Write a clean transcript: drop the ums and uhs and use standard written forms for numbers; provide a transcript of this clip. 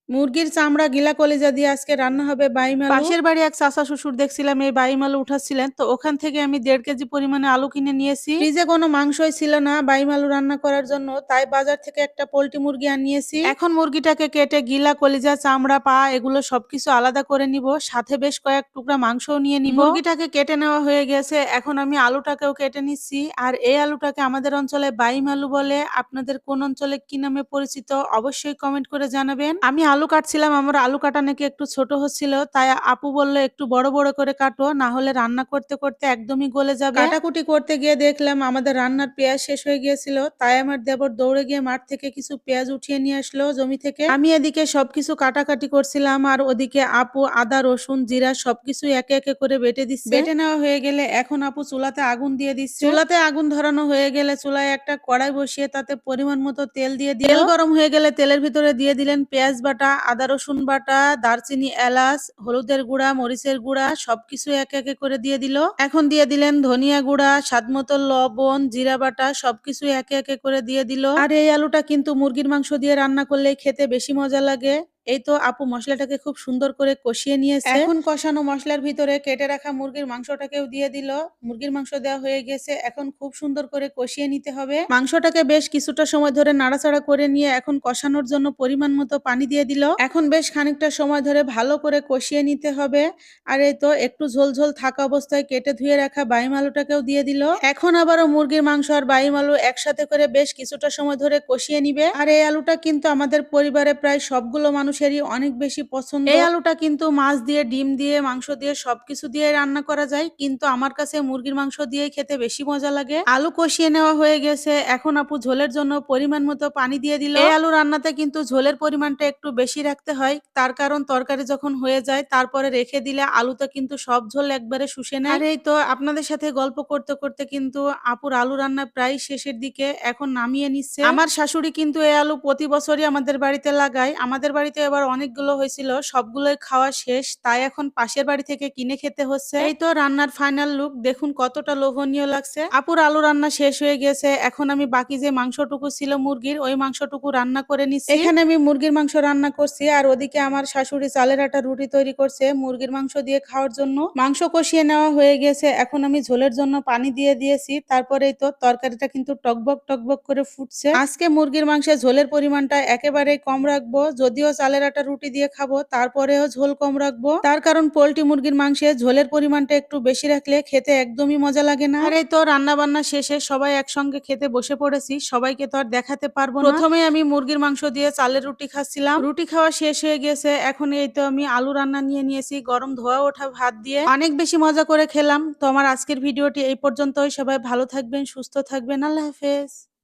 মুরগির চামড়া গিলা কলিজা দিয়ে আজকে রান্না হবে বাইম আলু। পাশের বাড়ি এক চাচা শ্বশুর দেখছিলাম এই বাইম আলু উঠাচ্ছিলেন, তো ওখান থেকে আমি 1.5 কেজি পরিমাণে আলু কিনে নিয়েছি। ফ্রিজে কোনো মাংসই ছিল না বাইম আলু রান্না করার জন্য, তাই বাজার থেকে একটা পোল্ট্রি মুরগি আনিয়েছি। এখন মুরগিটাকে কেটে গিলা কলিজা চামড়া পা এগুলো সবকিছু আলাদা করে নিব, সাথে বেশ কয়েক টুকরা মাংসও নিয়ে নিব। মুরগিটাকে কেটে নেওয়া হয়ে গেছে, এখন আমি আলুটাকেও কেটে নিচ্ছি। আর এই আলুটাকে আমাদের অঞ্চলে বাইম আলু বলে, আপনাদের কোন অঞ্চলে কি নামে পরিচিত অবশ্যই কমেন্ট করে জানাবেন। আমি আলু কাটছিলাম, আমার আলু কাটা নাকি একটু ছোট হচ্ছিল, তাই আপু বলল একটু বড় বড় করে কাটো, না হলে রান্না করতে করতে একদমই গলে যাবে। কাটাকুটি করতে গিয়ে দেখলাম আমাদের রান্নার পেঁয়াজ শেষ হয়ে গিয়েছিল, তাই আমার দেবর দৌড়ে গিয়ে মাঠ থেকে কিছু পেঁয়াজ উঠিয়ে নিয়ে আসলো জমি থেকে। আমি এদিকে সবকিছু কাটাকাটি করছিলাম, আর ওদিকে আপু আদা রসুন জিরা সবকিছু একে একে করে বেটে দিচ্ছে। বেটে নেওয়া হয়ে গেলে এখন আপু চুলাতে আগুন দিয়ে দিচ্ছে। চুলাতে আগুন ধরানো হয়ে গেলে চুলায় একটা কড়াই বসিয়ে তাতে পরিমাণ মতো তেল দিয়ে দিল। তেল গরম হয়ে গেলে তেলের ভিতরে দিয়ে দিলেন পেঁয়াজ বাটা, আদা রসুন বাটা, দারচিনি এলাচ, হলুদের গুঁড়া, মরিচের গুঁড়া সবকিছু একে একে করে দিয়ে দিল। এখন দিয়ে দিলেন ধনিয়া গুঁড়া, স্বাদমতো লবণ, জিরা বাটা সবকিছু একে একে করে দিয়ে দিল। আর এই আলুটা কিন্তু মুরগির মাংস দিয়ে রান্না করলে খেতে বেশি মজা লাগে। এই তো আপু মশলাটাকে খুব সুন্দর করে কষিয়ে নিয়েছে। এখন কষানো মশলার ভিতরে কেটে রাখা মুরগির মাংসটাকেও দিয়ে দিল। মুরগির মাংস দেওয়া হয়ে গেছে, এখন খুব সুন্দর করে কষিয়ে নিতে হবে। মাংসটাকে বেশ কিছুটা সময় ধরে নাড়াচাড়া করে নিয়ে এখন কষানোর জন্য পরিমাণ মতো পানি দিয়ে দিল। এখন বেশ খানিকটা সময় ধরে ভালো করে কষিয়ে নিতে হবে। আর এই তো একটু ঝোল ঝোল থাকা অবস্থায় কেটে ধুয়ে রাখা বাইম আলুটাকেও দিয়ে দিল। এখন আবারও মুরগির মাংস আর বাইম আলু একসাথে করে বেশ কিছুটা সময় ধরে কষিয়ে নিবে। আর এই আলুটা কিন্তু আমাদের পরিবারে প্রায় সবগুলো মানুষেরই অনেক বেশি পছন্দ। এই আলুটা কিন্তু মাছ দিয়ে, ডিম দিয়ে, মাংস দিয়ে সবকিছু দিয়ে রান্না করা যায়, কিন্তু আমার কাছে মুরগির মাংস দিয়ে খেতে বেশি মজা লাগে। আলু কষিয়ে নেওয়া হয়ে গেছে, এখন আপু ঝোলের জন্য পরিমাণ মতো পানি দিয়ে দিল। এই আলু রান্নাতে কিন্তু ঝোলের পরিমাণটা একটু বেশি রাখতে হয়, তার কারণ তরকারি যখন হয়ে যায় তারপরে রেখে দিলে আলুটা কিন্তু সব ঝোল একবারে শুষে নেয়। আর এই তো আপনাদের সাথে গল্প করতে করতে কিন্তু আপুর আলু রান্না প্রায় শেষের দিকে, এখন নামিয়ে নিচ্ছে। আমার শাশুড়ি কিন্তু এই আলু প্রতি বছরই আমাদের বাড়িতে লাগায়, আমাদের বাড়িতে এবার অনেকগুলো হয়েছিল, সবগুলোই খাওয়া শেষ, তাই এখন পাশের বাড়ি থেকে কিনে খেতে হচ্ছে। এই তো রান্নার ফাইনাল লুক দেখুন কতটা লোভনীয় লাগছে। আপুর আলু রান্না শেষ হয়ে গেছে, এখন আমি বাকি যে মাংসটুকু ছিল মুরগির, ওই মাংসটুকু রান্না করে নিচ্ছি। এখানে আমি মুরগির মাংস রান্না করছি, আর ওদিকে আমার শাশুড়ি চালের আটা রুটি তৈরি করছে মুরগির মাংস দিয়ে খাওয়ার জন্য। মাংস কষিয়ে নেওয়া হয়ে গেছে, এখন আমি ঝোলের জন্য পানি দিয়ে দিয়েছি। তারপরেই তো তরকারিটা কিন্তু টকবক টকবক করে ফুটছে। আজকে মুরগির মাংসে ঝোলের পরিমাণটা একেবারেই কম রাখবো, যদিও চালের আটা রুটি দিয়ে খাবো তারপরেও ঝোল কম রাখবো, তার কারণ পোল্ট্রি মুরগির মাংসে ঝোলের পরিমাণটা একটু বেশি রাখলে খেতে একদমই মজা লাগে না। আর এই তো রান্না বান্না শেষে সবাই একসঙ্গে খেতে বসে পড়েছি, সবাইকে তো আর দেখাতে পারবো না। প্রথমে আমি মুরগির মাংস দিয়ে চালের রুটি খাচ্ছিলাম, রুটি খাওয়া শেষ হয়ে গেছে, এখন এই তো আমি আলু রান্না নিয়ে নিয়েছি গরম ধোয়া ওঠা ভাত দিয়ে, অনেক বেশি মজা করে খেলাম। তো আমার আজকের ভিডিওটি এই পর্যন্তই, সবাই ভালো থাকবেন, সুস্থ থাকবেন, আল্লাহ হাফেজ।